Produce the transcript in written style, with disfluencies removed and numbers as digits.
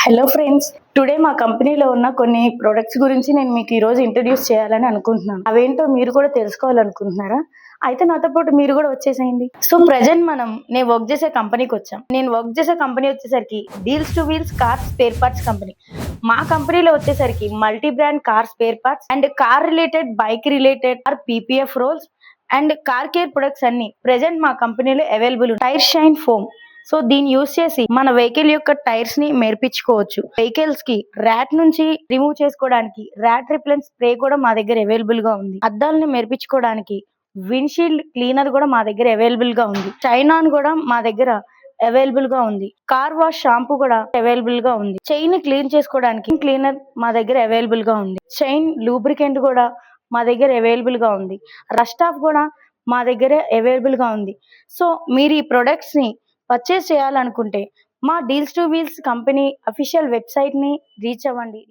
Hello friends, today మా కంపెనీలో ఉన్న కొన్ని ప్రొడక్ట్స్ గురించి నేను మీకు ఈరోజు ఇంట్రడ్యూస్ చేయాలని అనుకుంటున్నాను. అవేంటో మీరు కూడా తెలుసుకోవాలనుకుంటున్నారా? అయితే నాతో పాటు మీరు కూడా వచ్చేసేయండి. సో ప్రజెంట్ నేను వర్క్ చేసే కంపెనీకి వచ్చాం. నేను వర్క్ చేసే కంపెనీ వచ్చేసరికి deals two wheels car spare parts company. మా కంపెనీలో వచ్చేసరికి multi brand car spare parts and car related, bike related or PPF rolls and car care products అన్ని ప్రెజెంట్ మా కంపెనీలో available. Tyre shine foam, so దీన్ని use చేసి మన vehicle యొక్క టైర్స్ ని మెరిపించుకోవచ్చు. వెహికల్స్ కి ర్యాట్ నుంచి రిమూవ్ చేసుకోవడానికి ర్యాట్ రిపెలెంట్ స్ప్రే కూడా మా దగ్గర అవైలబుల్ గా ఉంది. అద్దాలని మెరిపించుకోవడానికి విండ్షీల్డ్ క్లీనర్ కూడా మా దగ్గర అవైలబుల్ గా ఉంది. చైనాన్ కూడా మా దగ్గర అవైలబుల్ గా ఉంది. కార్ వాష్ షాంపూ కూడా అవైలబుల్ గా ఉంది. చైన్ క్లీన్ చేసుకోవడానికి క్లీనర్ మా దగ్గర అవైలబుల్ గా ఉంది. చైన్ లూబ్రికెంట్ కూడా మా దగ్గర అవైలబుల్ గా ఉంది. రస్ట్ ఆఫ్ కూడా మా దగ్గర అవైలబుల్ గా ఉంది. సో మీరు ఈ ప్రొడక్ట్స్ ని పర్చేస్ చేయాలనుకుంటే మా deals two wheels company official website ని రీచ్ అవ్వండి.